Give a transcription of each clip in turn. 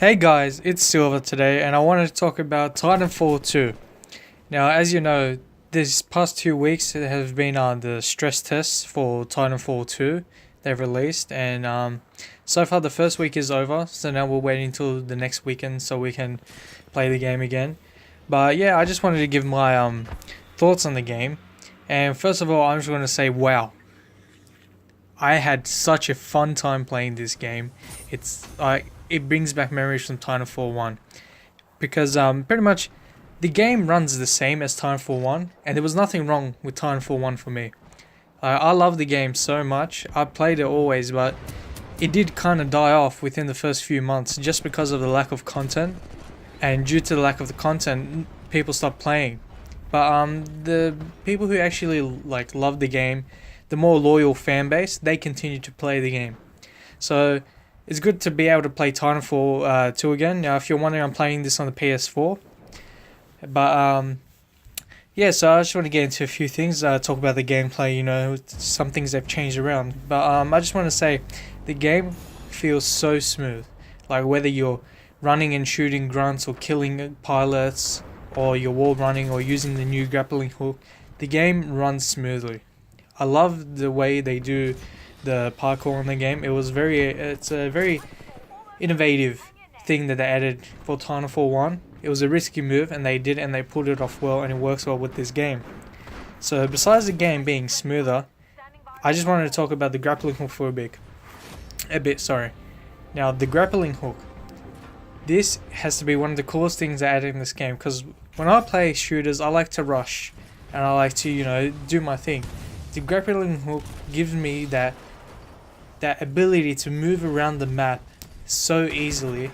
Hey guys, it's Silver today, and I wanted to talk about Titanfall 2. Now, as you know, these past 2 weeks there have been the stress tests for Titanfall 2 they've released, and so far the first week is over, so now we're waiting until the next weekend so we can play the game again. But yeah, I just wanted to give my thoughts on the game, and first of all, I'm just going to say, wow. I had such a fun time playing this game. It brings back memories from Titanfall 1 because pretty much the game runs the same as Titanfall 1, and there was nothing wrong with Titanfall 1 for me. I love the game so much. I played it always, but it did kind of die off within the first few months just because of the lack of content, and due to the lack of the content, people stopped playing. But the people who actually love the game, the more loyal fan base, they continue to play the game. So it's good to be able to play Titanfall 2 again. Now, if you're wondering, I'm playing this on the PS4. But yeah, so I just want to get into a few things. Talk about the gameplay. Some things they've changed around. But I just want to say, the game feels so smooth. Like whether you're running and shooting grunts or killing pilots, or you're wall running or using the new grappling hook, the game runs smoothly. I love the way they do the parkour in the game. It's a very innovative thing that they added for Titanfall 1. It was a risky move, and they did, and they pulled it off well, and it works well with this game. So besides the game being smoother, I just wanted to talk about the grappling hook for a bit. Now, the grappling hook. This has to be one of the coolest things they added in this game, because when I play shooters, I like to rush, and I like to, do my thing. The grappling hook gives me that ability to move around the map so easily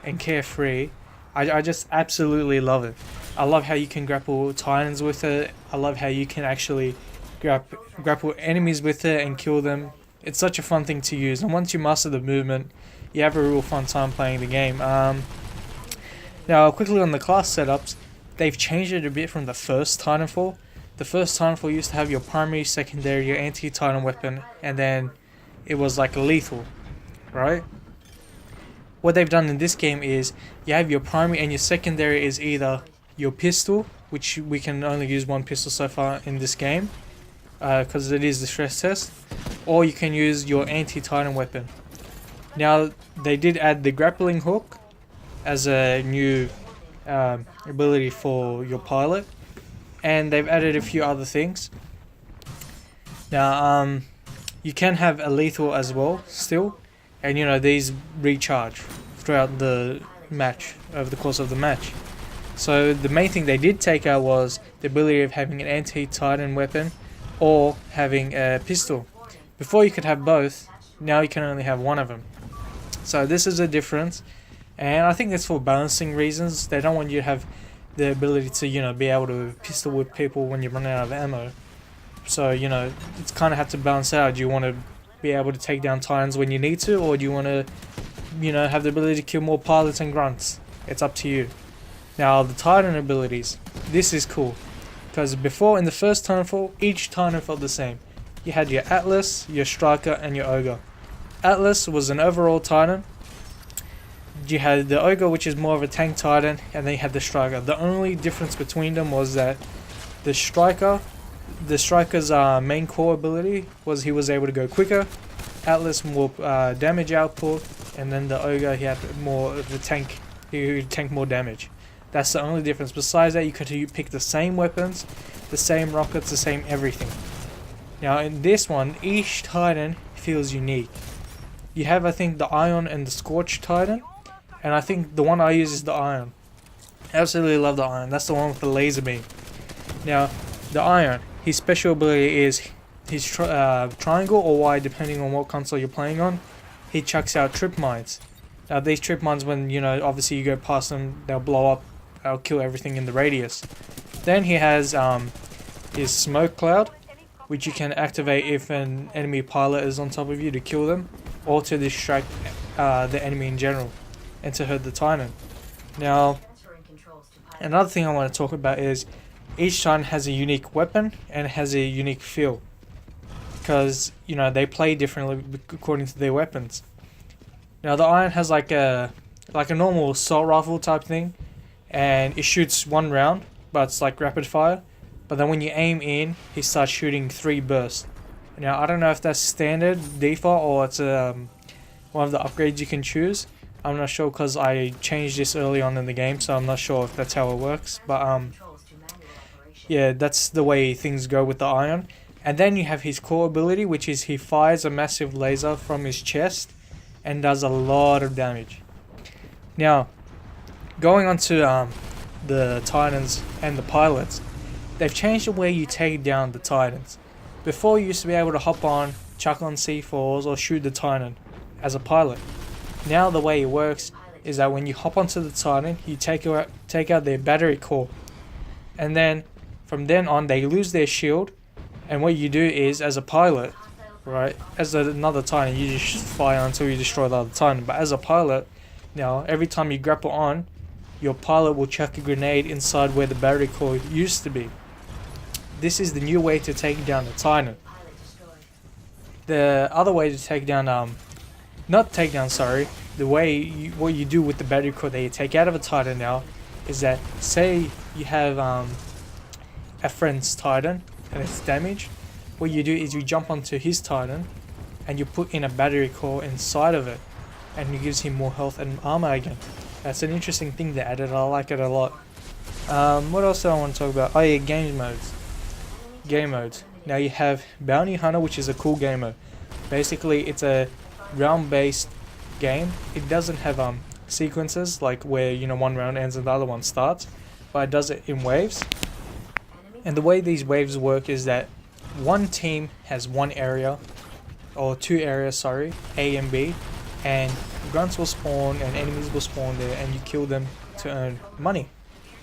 and carefree. I just absolutely love it. I love how you can grapple titans with it. I love how you can actually grapple enemies with it and kill them. It's such a fun thing to use, and once you master the movement, you have a real fun time playing the game. Now, quickly on the class setups, they've changed it a bit from the first Titanfall. The first Titanfall used to have your primary, secondary, your anti-Titan weapon, and then it was like lethal, right? What they've done in this game is you have your primary, and your secondary is either your pistol, which we can only use one pistol so far in this game, because it is the stress test, or you can use your anti-Titan weapon. Now, they did add the grappling hook as a new ability for your pilot, and they've added a few other things. Now, you can have a lethal as well still, and these recharge throughout the match, over the course of the match. So the main thing they did take out was the ability of having an anti-Titan weapon or having a pistol. Before you could have both, now you can only have one of them. So this is a difference, and I think that's for balancing reasons. They don't want you to have the ability to, be able to pistol whip people when you run out of ammo. So, it's kind of have to balance out. Do you want to be able to take down Titans when you need to, or do you want to, have the ability to kill more pilots and grunts? It's up to you. Now, the Titan abilities. This is cool, because before, in the first Titanfall, each Titan felt the same. You had your Atlas, your Striker, and your Ogre. Atlas was an overall Titan. You had the Ogre, which is more of a tank Titan, and then you had the Striker. The only difference between them was that the Striker's main core ability was he was able to go quicker. Atlas more damage output, and then the Ogre, he had more of the tank. He would tank more damage. That's the only difference. Besides that, you could pick the same weapons, the same rockets, the same everything. Now in this one, each Titan feels unique. You have, I think, the Ion and the Scorch Titan. And I think the one I use is the Ion. Absolutely love the Ion. That's the one with the laser beam. Now, the Ion, his special ability is his triangle or Y, depending on what console you're playing on. He chucks out trip mines. Now, these trip mines, when, obviously you go past them, they'll blow up. They'll kill everything in the radius. Then he has his smoke cloud, which you can activate if an enemy pilot is on top of you to kill them, or to distract the enemy in general, and to hurt the Titan. Now, another thing I want to talk about is each Titan has a unique weapon and has a unique feel, because they play differently according to their weapons. Now the Iron has like a like a normal assault rifle type thing, and it shoots 1 round, but it's like rapid fire. But then when you aim in, he starts shooting 3 bursts. Now I don't know if that's standard default or it's one of the upgrades you can choose. I'm not sure because I changed this early on in the game, so I'm not sure if that's how it works. But yeah, that's the way things go with the ion. And then you have his core ability, which is he fires a massive laser from his chest and does a lot of damage. Now, going on to the Titans and the pilots, they've changed the way you take down the Titans. Before, you used to be able to hop on, chuck on C4s, or shoot the Titan as a pilot. Now the way it works is that when you hop onto the Titan, you take out their battery core, and then from then on they lose their shield. And what you do is, as a pilot, right, as another Titan, you just fire until you destroy the other Titan. But as a pilot, now every time you grapple on, your pilot will chuck a grenade inside where the battery core used to be. This is the new way to take down the Titan. The other way to take down, the way what you do with the battery core that you take out of a Titan now is that, say you have a friend's Titan and it's damaged, what you do is you jump onto his Titan and you put in a battery core inside of it, and it gives him more health and armor again. That's an interesting thing they added. I like it a lot. What else do I want to talk about? Oh yeah, game modes. Now you have Bounty Hunter, which is a cool game mode. Basically, it's a round-based game. It doesn't have sequences like where, you know, 1 round ends and the other one starts, but it does it in waves. And the way these waves work is that one team has one area, or 2 areas, sorry, A and B, and grunts will spawn and enemies will spawn there, and you kill them to earn money.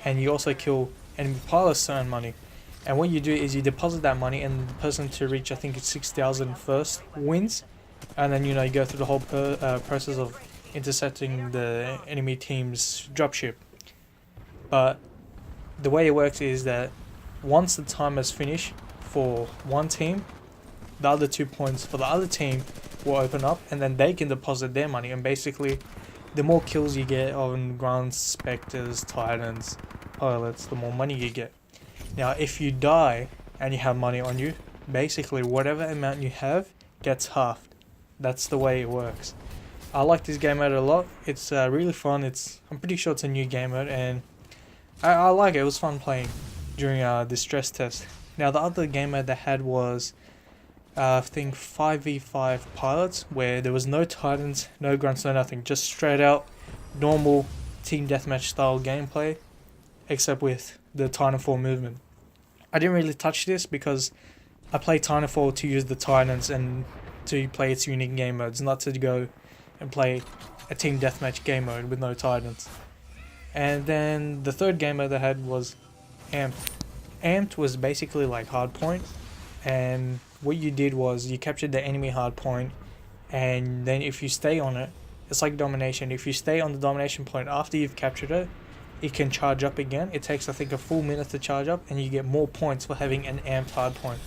And you also kill enemy pilots to earn money. And what you do is you deposit that money, and the person to reach, I think it's 6,000 first, wins. And then, you know, you go through the whole process of intercepting the enemy team's dropship. But the way it works is that once the time is finished for one team, the other 2 points for the other team will open up, and then they can deposit their money. And basically, the more kills you get on grunts, specters, titans, pilots, the more money you get. Now, if you die and you have money on you, basically whatever amount you have gets halved. That's the way it works. I like this game mode a lot. It's really fun. I'm pretty sure it's a new game mode, and I like it. It was fun playing during the stress test. Now, the other game mode they had was I think 5v5 pilots, where there was no titans, no grunts, no nothing, just straight out normal team deathmatch style gameplay, except with the Titanfall movement. I didn't really touch this because I play Titanfall to use the titans and to play its unique game modes, not to go and play a team deathmatch game mode with no titans. And then the third game mode they had was Amped. Amped was basically like hardpoint, and what you did was you captured the enemy hardpoint, and then if you stay on it, it's like domination. If you stay on the domination point after you've captured it, it can charge up again. It takes, I think, a full minute to charge up, and you get more points for having an amped hardpoint.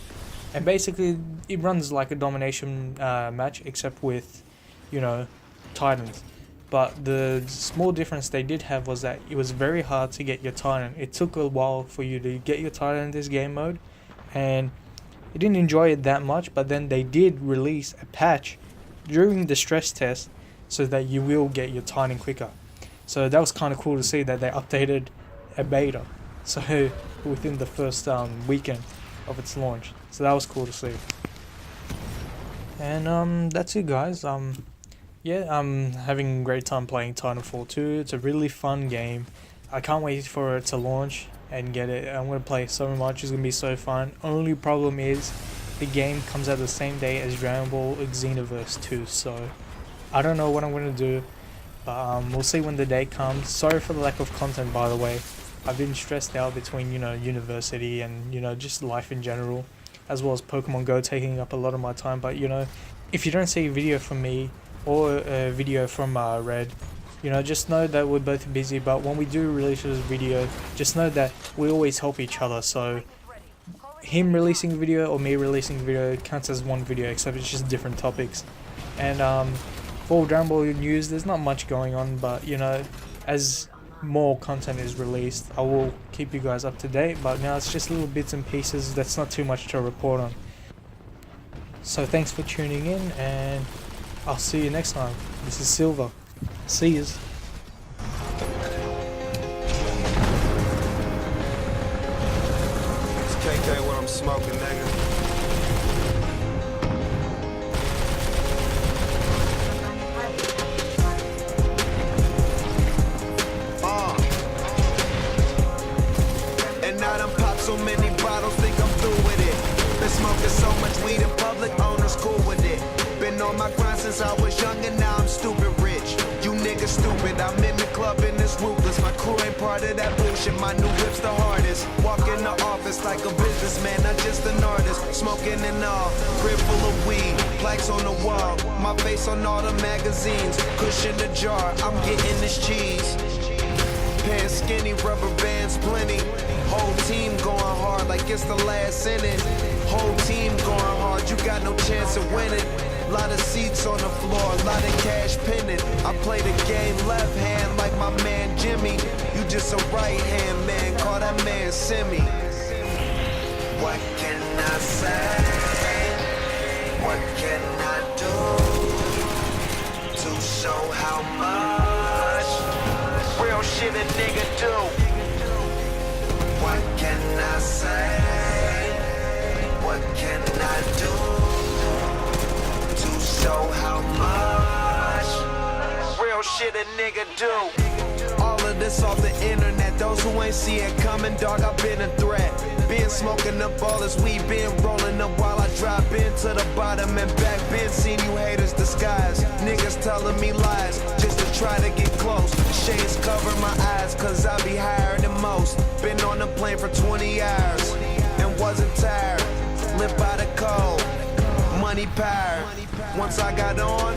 And basically, it runs like a domination match, except with, you know, titans. But the small difference they did have was that it was very hard to get your Titan. It took a while for you to get your Titan in this game mode, and I didn't enjoy it that much. But then they did release a patch during the stress test so that you will get your Titan quicker. So that was kind of cool to see that they updated a beta, so within the first weekend of its launch. So that was cool to see. And that's it, guys. Yeah, I'm having a great time playing Titanfall 2. It's a really fun game. I can't wait for it to launch and get it. I'm going to play so much. It's going to be so fun. Only problem is the game comes out the same day as Dragon Ball Xenoverse 2. So I don't know what I'm going to do. But we'll see when the day comes. Sorry for the lack of content, by the way. I've been stressed out between, you know, university and, you know, just life in general, as well as Pokemon Go taking up a lot of my time. But, you know, if you don't see a video from me or a video from Red, you know, just know that we're both busy. But when we do release this video, just know that we always help each other. So him releasing a video or me releasing a video counts as one video, except it's just different topics. And For Dragon Ball news, there's not much going on, but you know, as more content is released, I will keep you guys up to date. But now it's just little bits and pieces. That's not too much to report on. So thanks for tuning in, and I'll see you next time. This is Silver. See yous. It's KK what I'm smoking, nigga. And I done popped so many bottles, think I'm through with it. Been smoking so much weed in public, owners cool with it. Been on my grind since I was young and now I'm stupid rich. You niggas stupid, I'm in the club and it's ruthless. My crew ain't part of that bullshit, my new whip's the hardest. Walk in the office like a businessman, not just an artist. Smoking and all, crib full of weed, plaques on the wall. My face on all the magazines, cushion the jar, I'm getting this cheese. Pants skinny, rubber bands plenty. Whole team going hard like it's the last inning. Whole team going hard, you got no chance of winning. Lot of seats on the floor, lot of cash pending. I play the game left hand like my man Jimmy. You just a right hand man, call that man Simi. What can I say? What can I do to show how much real shit a nigga do? What can I say? What can I do to show how much real shit a nigga do? All of this off the internet, those who ain't see it coming, dog, I've been a threat. Been smoking up all this weed, been rolling up while I drop into the bottom and back. Been seen you haters disguise, niggas telling me lies just to try to get close. Shades cover my eyes cause I be higher than most. Been on the plane for 20 hours and wasn't tired. Live by the code, money power. Once I got on,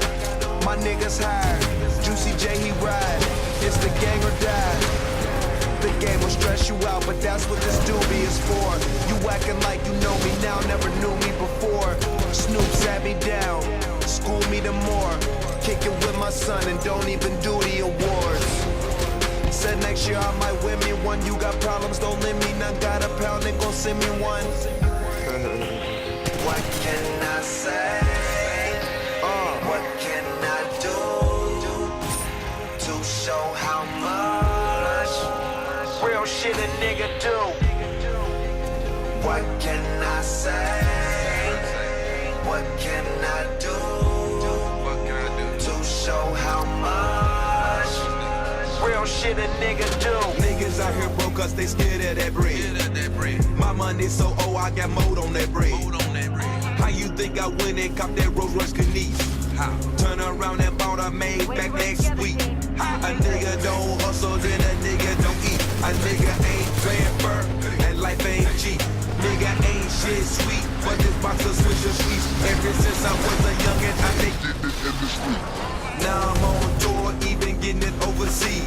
my niggas hired. Juicy J, he ride, it's the gang or die. The game will stress you out, but that's what this doobie is for. You acting like you know me now, never knew me before. Snoop sat me down, school me the more. Kick it with my son and don't even do the awards. Said next year I might win me one. You got problems, don't lend me none. Got a pound, they gon' send me one. What can I say? What can I do to show how much real shit a nigga do? What can I say? What can I do to show how much real shit a nigga do? Niggas out here broke cause they scared of that bread. My money so old, I got mold on that bread. How you think I went and cop that Rolls Royce Canese? Turn around and bought a maid back next week. A nigga don't hustle, then a nigga don't eat. A nigga ain't playing fair, and life ain't cheap. Nigga ain't shit sweet, but this box of Swisher Sweets. Ever since I was a youngin', I been getting it in the street. Now I'm on tour, even getting it overseas.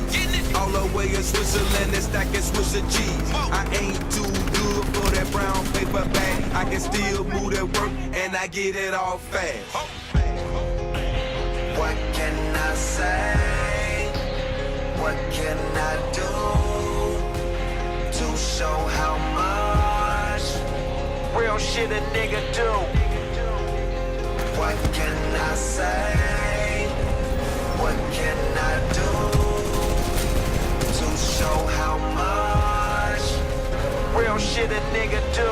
All the way in Switzerland and stacking Swisher cheese. I ain't too good for that brown paper bag. I can still move that work, and I get it all fast. What can I say? What can I do to show how much real shit a nigga do? What can I say? What can I do to show how much real shit a nigga do?